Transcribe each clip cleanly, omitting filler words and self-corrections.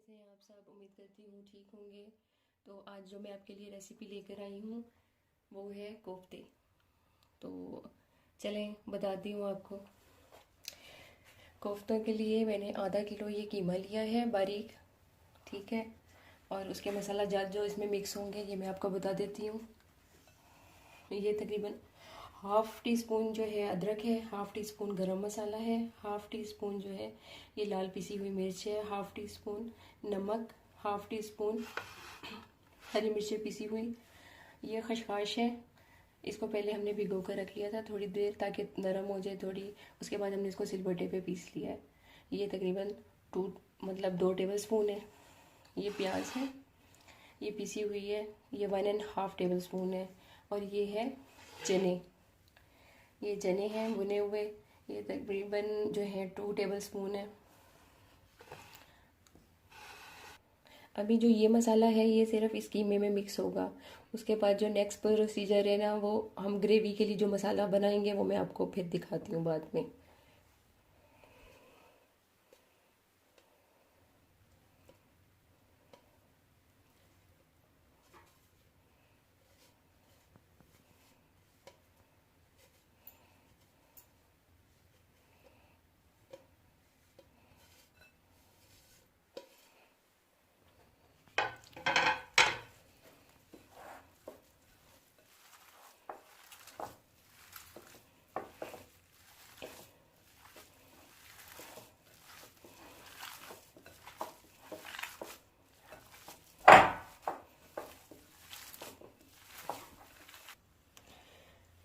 कैसे हैं आप सब। उम्मीद करती हूँ ठीक होंगे। तो आज जो मैं आपके लिए रेसिपी लेकर आई हूँ वो है कोफ्ते। तो चलें बताती हूँ आपको। कोफ्तों के लिए मैंने आधा किलो ये कीमा लिया है बारीक, ठीक है। और उसके मसाला जात जो इसमें मिक्स होंगे ये मैं आपको बता देती हूँ। ये तकरीबन हाफ़ टी स्पून जो है अदरक है, हाफ़ टी स्पून गरम मसाला है, हाफ़ टी स्पून जो है ये लाल पिसी हुई मिर्च है, हाफ़ टी स्पून नमक, हाफ़ टी स्पून हरी मिर्चें पिसी हुई, ये खसखस है। इसको पहले हमने भिगो कर रख लिया था थोड़ी देर ताकि नरम हो जाए थोड़ी। उसके बाद हमने इसको सिलबट्टे पे पीस लिया है। ये तकरीबन 2 टेबल स्पून है। ये प्याज है, ये पिसी हुई है, ये 1.5 टेबल स्पून है। और ये है चने, ये चने हैं भुने हुए, ये तकरीबन जो है 2 टेबल स्पून है। अभी जो ये मसाला है ये सिर्फ इस कीमे में मिक्स होगा। उसके बाद जो नेक्स्ट प्रोसीजर है ना, वो हम ग्रेवी के लिए जो मसाला बनाएंगे वो मैं आपको फिर दिखाती हूँ बाद में।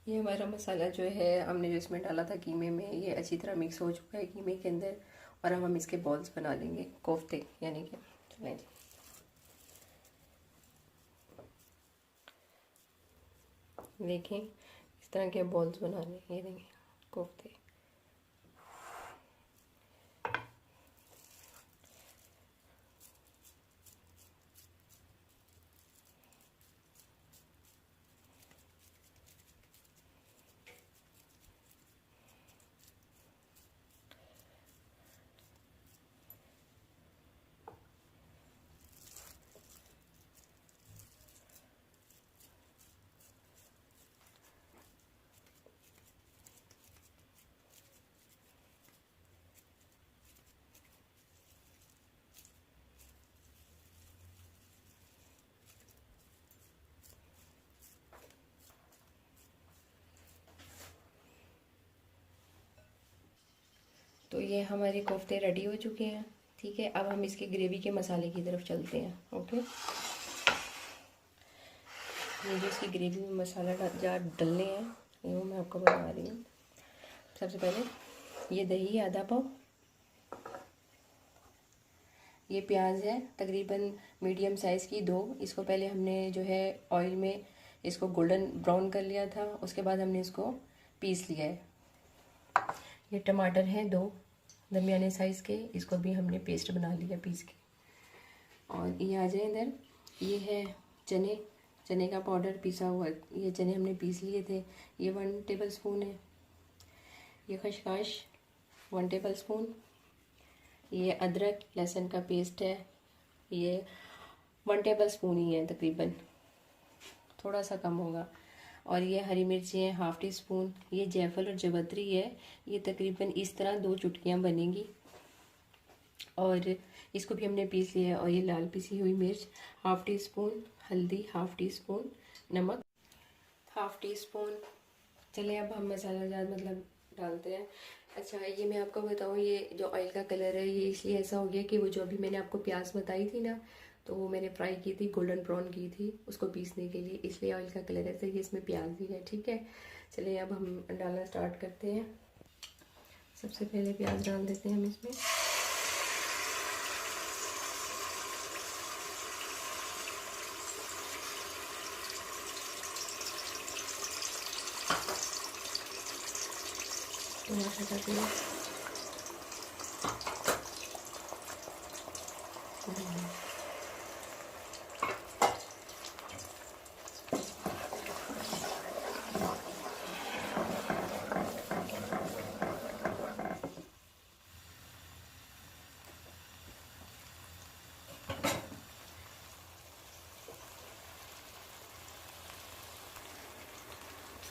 ये हमारा मसाला जो है हमने जो इसमें डाला था कीमे में, ये अच्छी तरह मिक्स हो चुका है कीमे के अंदर। और अब हम इसके बॉल्स बना लेंगे, कोफ्ते यानी कि। चलें जी, देखें इस तरह के बॉल्स बनाने, ये देखें कोफ्ते। तो ये हमारे कोफ्ते रेडी हो चुके हैं, ठीक है। अब हम इसके ग्रेवी के मसाले की तरफ चलते हैं। ओके, ये जो इसकी ग्रेवी में मसाला डलने हैं वो मैं आपको बता रही हूँ। सबसे पहले ये दही है आधा पाव, ये प्याज है तकरीबन मीडियम साइज़ की 2। इसको पहले हमने जो है ऑयल में इसको गोल्डन ब्राउन कर लिया था, उसके बाद हमने इसको पीस लिया है। ये टमाटर हैं 2 दरमियाने साइज़ के, इसको भी हमने पेस्ट बना लिया पीस के। और ये आ जाए इधर, ये है चने का पाउडर पीसा हुआ, ये चने हमने पीस लिए थे, ये 1 टेबल स्पून है। ये खसखस 1 टेबल स्पून। ये अदरक लहसुन का पेस्ट है, ये 1 टेबल स्पून ही है तकरीबन, थोड़ा सा कम होगा। और ये हरी मिर्ची है हाफ़ टी स्पून। ये जायफल और जवतरी है, ये तकरीबन इस तरह 2 चुटकियाँ बनेंगी। और इसको भी हमने पीस लिया है। और ये लाल पिसी हुई मिर्च हाफ़ टी स्पून, हल्दी हाफ़ टी स्पून, नमक हाफ़ टी स्पून। चलें अब हम मसाला जात मतलब डालते हैं। अच्छा, ये मैं आपको बताऊँ, ये जो ऑयल का कलर है ये इसलिए ऐसा हो गया कि वो जो अभी मैंने आपको प्याज बताई थी ना, तो वो मैंने फ्राई की थी, गोल्डन ब्राउन की थी उसको पीसने के लिए, इसलिए ऑयल का कलर ऐसा ही। इसमें प्याज भी है, ठीक है। चलिए अब हम डालना स्टार्ट करते हैं। सबसे पहले प्याज डाल देते हैं हम इसमें। टमाटर का पेस्ट,